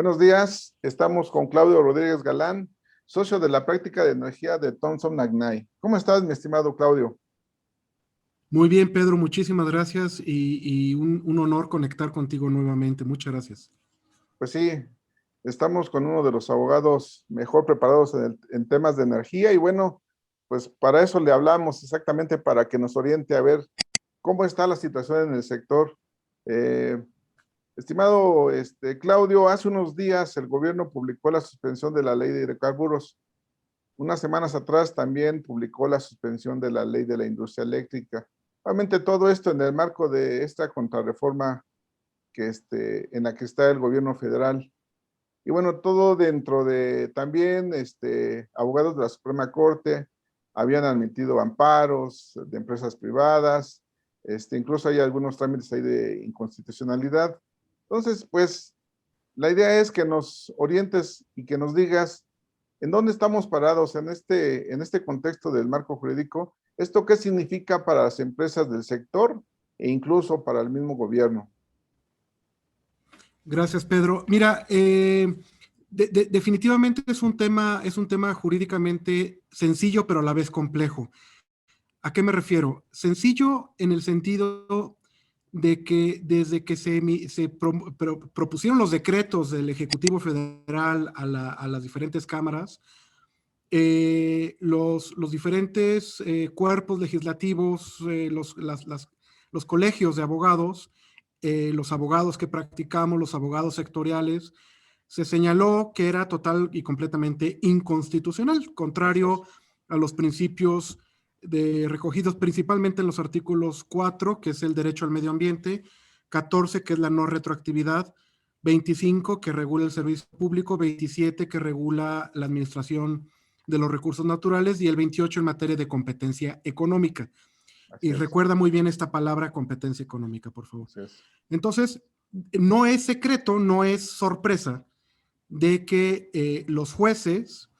Buenos días, estamos con Claudio Rodríguez Galán, socio de la práctica de energía de Thomson McKnight. ¿Cómo estás, mi estimado Claudio? Muy bien, Pedro, muchísimas gracias y un honor conectar contigo nuevamente. Muchas gracias. Pues sí, estamos con uno de los abogados mejor preparados en temas de energía y bueno, pues para eso le hablamos exactamente para que nos oriente a ver cómo está la situación en el sector. Eh, Estimado Claudio, hace unos días el gobierno publicó la suspensión de la ley de hidrocarburos. Unas semanas atrás también publicó la suspensión de la ley de la industria eléctrica. Obviamente todo esto en el marco de esta contrarreforma en la que está el gobierno federal. Y bueno, todo dentro de también abogados de la Suprema Corte habían admitido amparos de empresas privadas, incluso hay algunos trámites ahí de inconstitucionalidad. Entonces, pues, la idea es que nos orientes y que nos digas en dónde estamos parados en este contexto del marco jurídico, esto qué significa para las empresas del sector e incluso para el mismo gobierno. Gracias, Pedro. Mira, definitivamente es un tema jurídicamente sencillo, pero a la vez complejo. ¿A qué me refiero? Sencillo en el sentido de que desde que propusieron los decretos del Ejecutivo Federal a las diferentes cámaras, los diferentes cuerpos legislativos, los colegios de abogados, los abogados que practicamos, los abogados sectoriales, se señaló que era total y completamente inconstitucional, contrario a los principios recogidos principalmente en los artículos 4, que es el derecho al medio ambiente, 14, que es la no retroactividad, 25, que regula el servicio público, 27, que regula la administración de los recursos naturales, y el 28 en materia de competencia económica. Así Y es, recuerda muy bien esta palabra, competencia económica, por favor. así es. Entonces, no es secreto, no es sorpresa de que los jueces,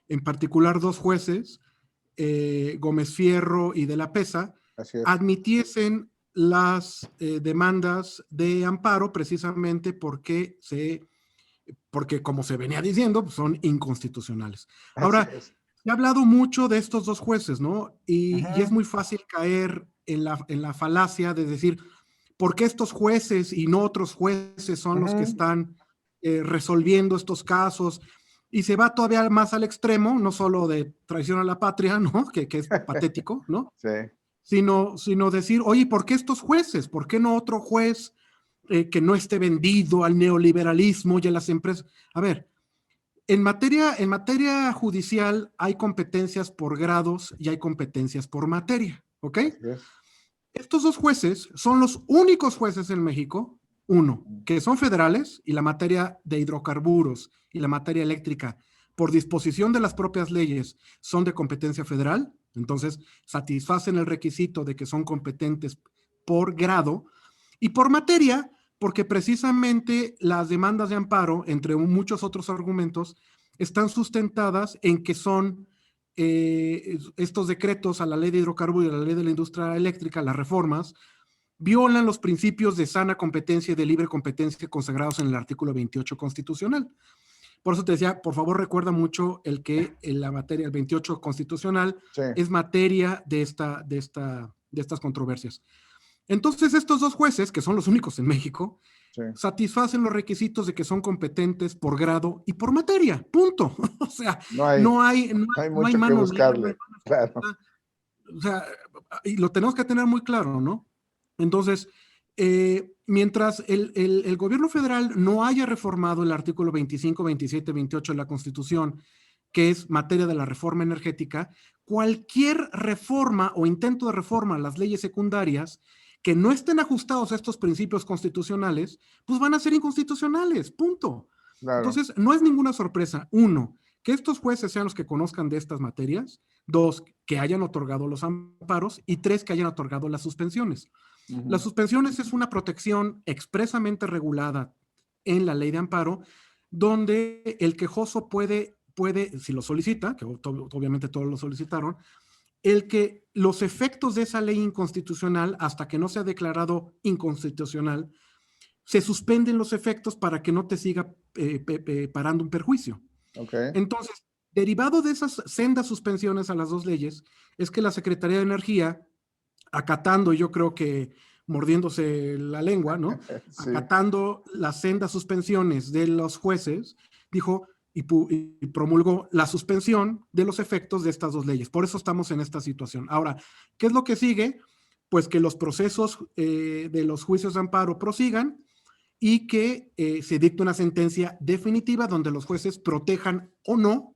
en particular dos jueces, Gómez Fierro y de la Pesa, Así es. admitiesen las demandas de amparo precisamente porque, como se venía diciendo, son inconstitucionales. Así Ahora, es. se ha hablado mucho de estos dos jueces, ¿no? Y es Ajá. muy fácil caer en la falacia de decir, ¿por qué estos jueces y no otros jueces son los que Ajá. están resolviendo estos casos? Y se va todavía más al extremo, no solo de traición a la patria, ¿no? Que es patético, ¿no? Sí, Sino decir, oye, ¿por qué estos jueces? ¿Por qué no otro juez que no esté vendido al neoliberalismo y a las empresas? A ver, en materia judicial hay competencias por grados y hay competencias por materia, ¿ok? así es. Estos dos jueces son los únicos jueces en México, uno, que son federales y la materia de hidrocarburos y la materia eléctrica, por disposición de las propias leyes, son de competencia federal, entonces satisfacen el requisito de que son competentes por grado y por materia, porque precisamente las demandas de amparo, entre muchos otros argumentos, están sustentadas en que son estos decretos a la ley de hidrocarburos y a la ley de la industria eléctrica, las reformas, violan los principios de sana competencia y de libre competencia consagrados en el artículo 28 constitucional. Por eso te decía, por favor recuerda mucho el que en la materia, el 28 constitucional, Sí, es materia de estas controversias. Entonces estos dos jueces, que son los únicos en México, sí. satisfacen los requisitos de que son competentes por grado y por materia, punto. O sea, No hay, no hay, no no hay hay, no hay mucho que mano negra, no hay buscarle. mano Claro. escondida. O sea, y lo tenemos que tener muy claro, ¿no? Entonces, mientras el gobierno federal no haya reformado el artículo 25, 27, 28 de la Constitución, que es materia de la reforma energética, cualquier reforma o intento de reforma a las leyes secundarias que no estén ajustados a estos principios constitucionales, pues van a ser inconstitucionales, punto. Claro. Entonces, no es ninguna sorpresa, uno, que estos jueces sean los que conozcan de estas materias, dos, que hayan otorgado los amparos y tres, que hayan otorgado las suspensiones. Las Ujú. suspensiones es una protección expresamente regulada en la ley de amparo, donde el quejoso puede si lo solicita, que obviamente todos lo solicitaron, el que los efectos de esa ley inconstitucional, hasta que no sea declarado inconstitucional, se suspenden los efectos para que no te siga parando un perjuicio. Okay. Entonces, derivado de esas sendas suspensiones a las dos leyes, es que la Secretaría de Energía, acatando, yo creo que mordiéndose la lengua, ¿no? Sí. Acatando las sendas suspensiones de los jueces, dijo y promulgó la suspensión de los efectos de estas dos leyes. Por eso estamos en esta situación. Ahora, ¿qué es lo que sigue? Pues que los procesos de los juicios de amparo prosigan y que se dicte una sentencia definitiva donde los jueces protejan o no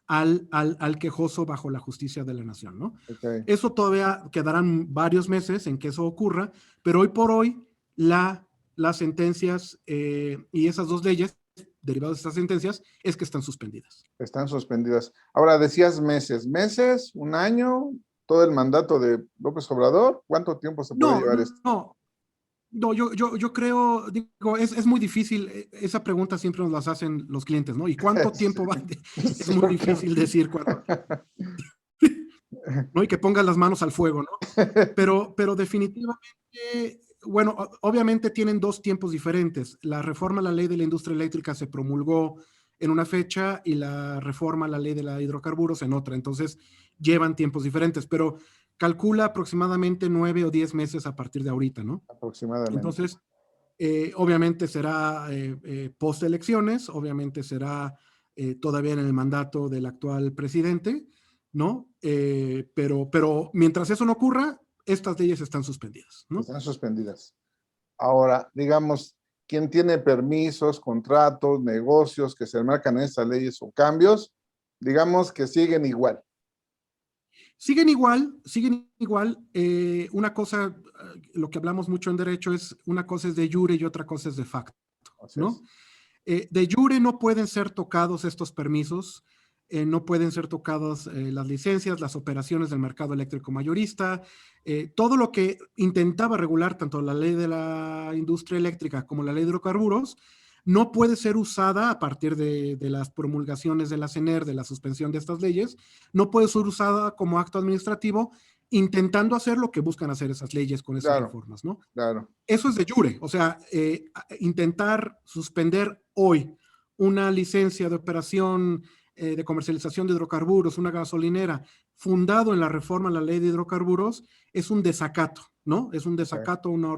al quejoso bajo la justicia de la nación, ¿no? Okay. Eso todavía quedarán varios meses en que eso ocurra, pero hoy por hoy las sentencias y esas dos leyes derivadas de estas sentencias es que están suspendidas. Están suspendidas. Ahora decías meses, un año, todo el mandato de López Obrador. ¿Cuánto tiempo se puede llevar esto? No, yo creo, digo, es muy difícil, esa pregunta siempre nos las hacen los clientes, ¿no? ¿Y cuánto tiempo va? Es Sí, muy difícil decir cuánto. ¿No? Y que pongan las manos al fuego, ¿no? Pero definitivamente, bueno, obviamente tienen dos tiempos diferentes. La reforma a la ley de la industria eléctrica se promulgó en una fecha y la reforma a la ley de la hidrocarburos en otra. Entonces, llevan tiempos diferentes, pero calcula aproximadamente 9 o 10 meses a partir de ahorita, ¿no? Aproximadamente. Entonces, obviamente será post elecciones, obviamente será todavía en el mandato del actual presidente, ¿no? Pero mientras eso no ocurra, estas leyes están suspendidas, ¿no? Están suspendidas. Ahora, digamos, quien tiene permisos, contratos, negocios que se enmarcan en estas leyes o cambios, digamos que siguen igual. Siguen igual. Una cosa, lo que hablamos mucho en derecho es, una cosa es de jure y otra cosa es de facto, ¿no? De jure no pueden ser tocados estos permisos, no pueden ser tocadas las licencias, las operaciones del mercado eléctrico mayorista, todo lo que intentaba regular tanto la ley de la industria eléctrica como la ley de hidrocarburos, no puede ser usada a partir de las promulgaciones de la CENER, de la suspensión de estas leyes, no puede ser usada como acto administrativo intentando hacer lo que buscan hacer esas leyes con esas reformas, ¿no? Claro. Eso es de jure, o sea, intentar suspender hoy una licencia de operación de comercialización de hidrocarburos, una gasolinera, fundado en la reforma a la ley de hidrocarburos, es un desacato, ¿no? Es un desacato a una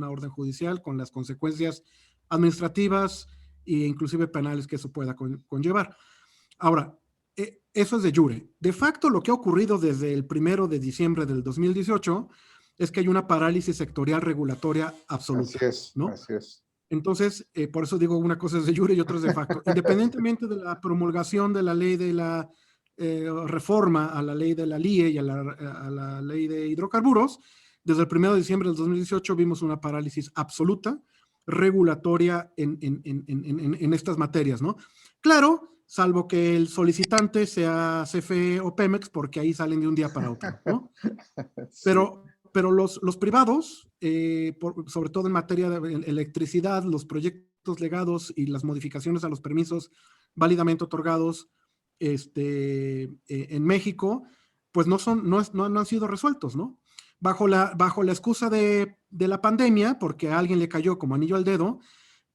orden judicial con las consecuencias administrativas e inclusive penales que eso pueda conllevar. Ahora, eso es de jure. De facto, lo que ha ocurrido desde el 1 de diciembre del 2018 es que hay una parálisis sectorial regulatoria absoluta. Así es, ¿no? así es. Entonces, por eso digo, una cosa es de jure y otra es de facto. Independientemente de la promulgación de la ley de la reforma a la ley de la LIE y a la ley de hidrocarburos, desde el 1 de diciembre del 2018 vimos una parálisis absoluta regulatoria en estas materias, ¿no? Claro, salvo que el solicitante sea CFE o Pemex, porque ahí salen de un día para otro, ¿no? Sí. Pero los privados, sobre todo en materia de electricidad, los proyectos legados y las modificaciones a los permisos válidamente otorgados en México, pues no han sido resueltos, ¿no? Bajo la excusa de la pandemia, porque a alguien le cayó como anillo al dedo,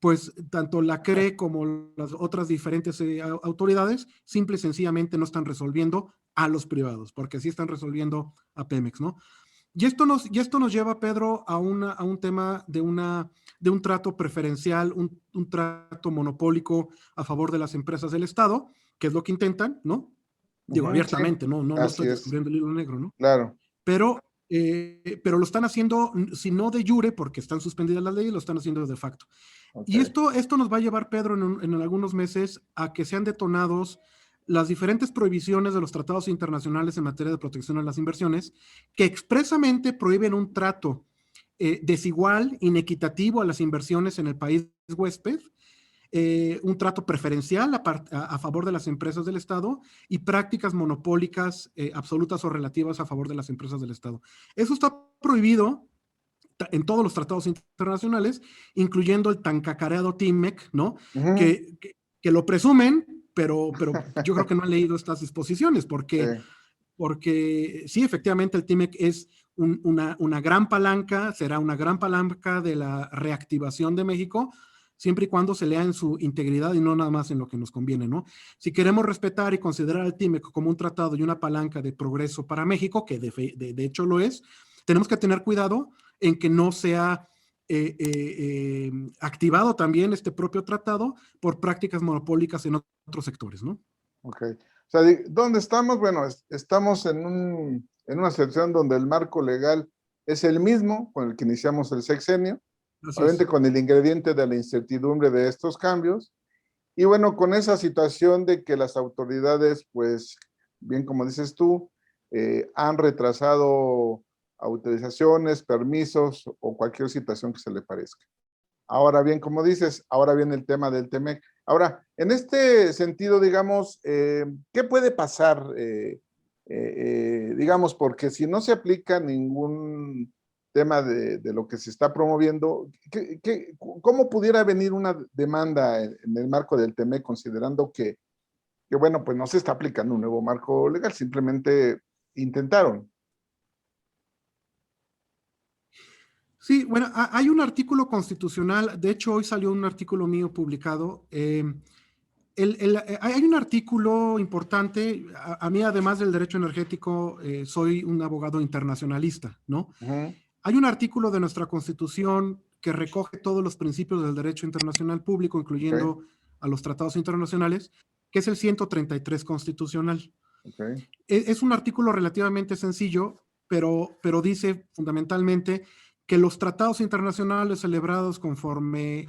pues tanto la CRE como las otras diferentes autoridades simple y sencillamente no están resolviendo a los privados, porque sí están resolviendo a Pemex, ¿no? Y esto nos lleva, Pedro, a un tema de un trato preferencial, un trato monopólico a favor de las empresas del Estado, que es lo que intentan, ¿no? Digo, abiertamente, sí. no estoy descubriendo el hilo negro, ¿no? Claro. Pero lo están haciendo, si no de jure, porque están suspendidas las leyes, lo están haciendo de facto. Okay. Y esto nos va a llevar, Pedro, en algunos meses a que sean detonados las diferentes prohibiciones de los tratados internacionales en materia de protección a las inversiones, que expresamente prohíben un trato desigual, inequitativo a las inversiones en el país huésped, un trato preferencial a favor de las empresas del Estado y prácticas monopólicas absolutas o relativas a favor de las empresas del Estado. Eso está prohibido en todos los tratados internacionales, incluyendo el tan cacareado TIMEC, ¿no? Que lo presumen, pero yo creo que no han leído estas disposiciones, porque sí, efectivamente el TIMEC es una gran palanca, será una gran palanca de la reactivación de México, siempre y cuando se lea en su integridad y no nada más en lo que nos conviene, ¿no? Si queremos respetar y considerar al TIMEC como un tratado y una palanca de progreso para México, que de hecho lo es, tenemos que tener cuidado en que no sea activado también este propio tratado por prácticas monopólicas en otros sectores, ¿no? Ok. O sea, ¿dónde estamos? Bueno, estamos en una situación donde el marco legal es el mismo con el que iniciamos el sexenio, Así obviamente es. con el ingrediente de la incertidumbre de estos cambios. Y bueno, con esa situación de que las autoridades, pues, bien como dices tú, han retrasado autorizaciones, permisos o cualquier situación que se le parezca. Ahora bien, como dices, ahora viene el tema del TEMEC. Ahora, en este sentido, digamos, ¿qué puede pasar? Digamos, porque si no se aplica ningún tema de lo que se está promoviendo, ¿cómo pudiera venir una demanda en el marco del TEMEC, considerando que, bueno, pues no se está aplicando un nuevo marco legal, simplemente intentaron? Sí, bueno, hay un artículo constitucional, de hecho hoy salió un artículo mío publicado. Hay un artículo importante, a mí además del derecho energético, soy un abogado internacionalista, ¿no? Ujú. Hay un artículo de nuestra Constitución que recoge todos los principios del derecho internacional público, Ok, incluyendo a los tratados internacionales, que es el 133 constitucional. ok, Es un artículo relativamente sencillo, pero dice fundamentalmente que los tratados internacionales celebrados conforme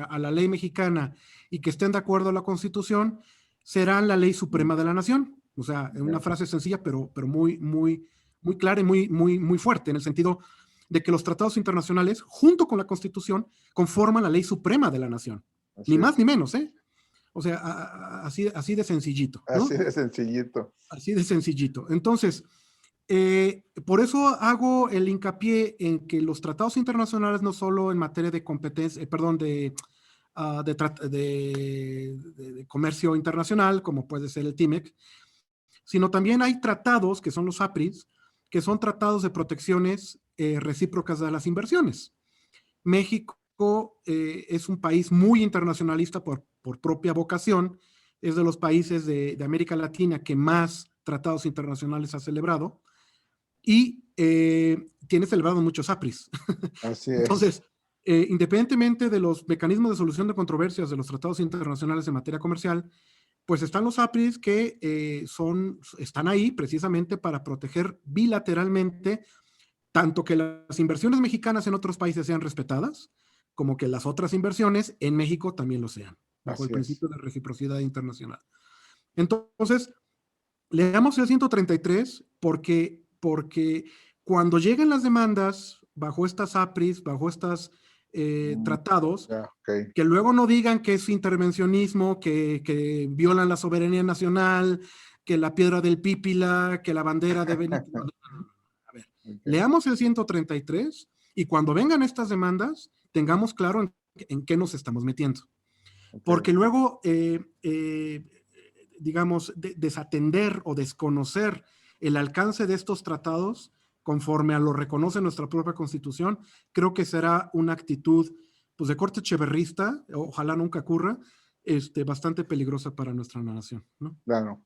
a la ley mexicana y que estén de acuerdo a la Constitución serán la ley suprema de la nación. O sea, en una ok, frase sencilla, pero muy clara y muy fuerte, en el sentido de que los tratados internacionales, junto con la Constitución, conforman la ley suprema de la nación. Ni así más es, ni menos, ¿eh? O sea, así de sencillito, así ¿no? de sencillito. Así de sencillito. Entonces, por eso hago el hincapié en que los tratados internacionales no solo en materia de competencia, perdón, de comercio internacional, como puede ser el TIMEC, sino también hay tratados, que son los APRIs, que son tratados de protecciones recíprocas de las inversiones. México es un país muy internacionalista por propia vocación, es de los países de América Latina que más tratados internacionales ha celebrado y tiene celebrado muchos APRIs. Así es. Entonces, independientemente de los mecanismos de solución de controversias de los tratados internacionales en materia comercial, pues están los APRIs que están ahí precisamente para proteger bilateralmente tanto que las inversiones mexicanas en otros países sean respetadas, como que las otras inversiones en México también lo sean, bajo el Así es. principio de reciprocidad internacional. Entonces, leamos el 133 porque cuando llegan las demandas bajo estas APRIs, bajo estos Mm, tratados, ya, ok. que luego no digan que es intervencionismo, que violan la soberanía nacional, que la piedra del Pípila, que la bandera de Benito. A ver, Ok, leamos el 133 y cuando vengan estas demandas, tengamos claro en qué nos estamos metiendo. ok. Porque luego, digamos, desatender o desconocer el alcance de estos tratados conforme a lo reconoce nuestra propia Constitución, creo que será una actitud pues, de corte cheverrista, ojalá nunca ocurra, bastante peligrosa para nuestra nación, ¿no? Claro.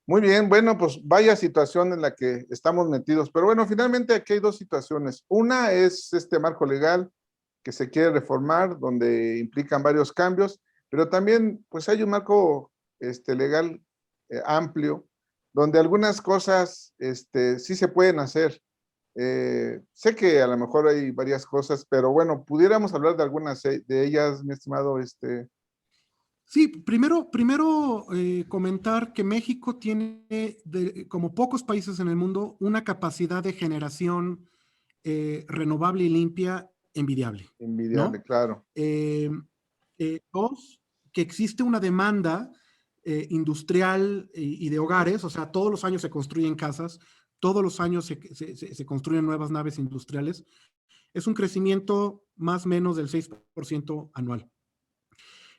Muy bien, bueno, pues vaya situación en la que estamos metidos. Pero bueno, finalmente aquí hay dos situaciones. Una es este marco legal que se quiere reformar, donde implican varios cambios, pero también pues hay un marco legal amplio, donde algunas cosas sí se pueden hacer. Sé que a lo mejor hay varias cosas, pero bueno, pudiéramos hablar de algunas de ellas, mi estimado. Sí, primero comentar que México tiene, como pocos países en el mundo, una capacidad de generación renovable y limpia envidiable, Envidiable, ¿no? claro. Eh, Dos, que existe una demanda industrial y de hogares, o sea, todos los años se construyen casas, todos los años se construyen nuevas naves industriales. Es un crecimiento más o menos del 6% anual.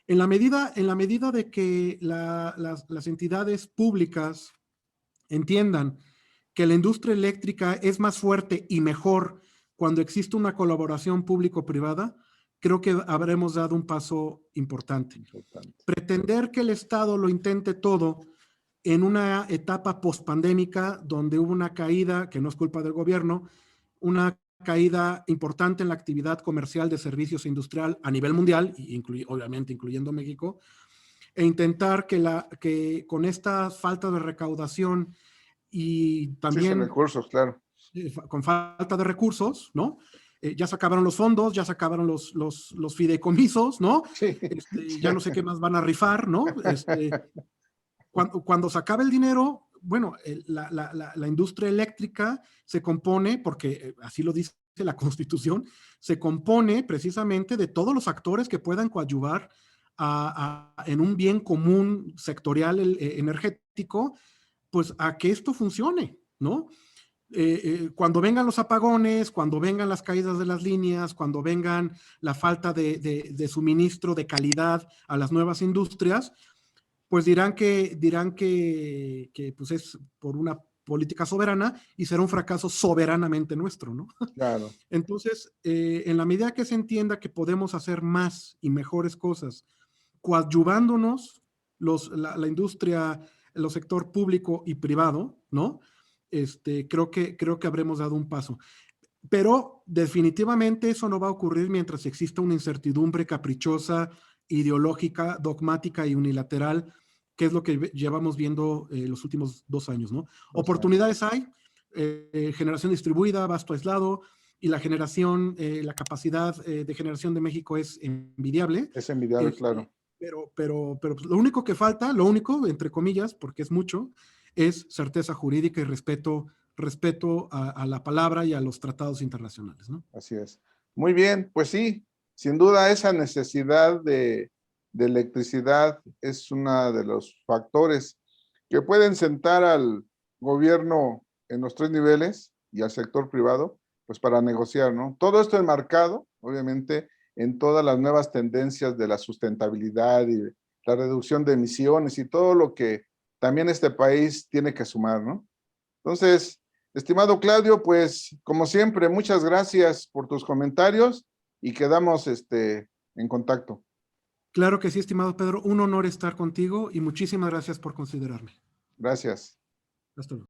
En la medida de que las entidades públicas entiendan que la industria eléctrica es más fuerte y mejor cuando existe una colaboración público-privada, creo que habremos dado un paso importante. Pretender que el Estado lo intente todo en una etapa pospandémica donde hubo una caída, que no es culpa del gobierno, una caída importante en la actividad comercial de servicios e industrial a nivel mundial, obviamente incluyendo México, e intentar que con esta falta de recaudación y también sí, recursos, claro. Con falta de recursos, ¿no? Ya se acabaron los fondos, ya se acabaron los fideicomisos, ¿no? Sí. Ya no sé qué más van a rifar, ¿no? Cuando se acaba el dinero, bueno, la industria eléctrica se compone, porque así lo dice la Constitución, se compone precisamente de todos los actores que puedan coadyuvar en un bien común sectorial energético, pues a que esto funcione, ¿no? Cuando vengan los apagones, cuando vengan las caídas de las líneas, cuando vengan la falta de suministro de calidad a las nuevas industrias, pues dirán que pues es por una política soberana y será un fracaso soberanamente nuestro, ¿no? Claro. Entonces, en la medida que se entienda que podemos hacer más y mejores cosas, coadyuvándonos la industria, el sector público y privado, ¿no? Creo que habremos dado un paso. Pero definitivamente eso no va a ocurrir mientras exista una incertidumbre caprichosa, ideológica, dogmática y unilateral, que es lo que llevamos viendo los últimos 2 años, ¿no? Oportunidades hay, generación distribuida, abasto aislado, y la generación, la capacidad de generación de México es envidiable. Es envidiable, claro. Pero pues, lo único que falta, lo único, entre comillas, porque es mucho, es certeza jurídica y respeto a la palabra y a los tratados internacionales, ¿no? Así es. Muy bien, pues sí, sin duda esa necesidad de electricidad es uno de los factores que pueden sentar al gobierno en los 3 niveles y al sector privado, pues para negociar, ¿no? Todo esto enmarcado, obviamente, en todas las nuevas tendencias de la sustentabilidad y la reducción de emisiones y todo lo que también este país tiene que sumar, ¿no? Entonces, estimado Claudio, pues como siempre, muchas gracias por tus comentarios y quedamos en contacto. Claro que sí, estimado Pedro, un honor estar contigo y muchísimas gracias por considerarme. Gracias. Hasta luego.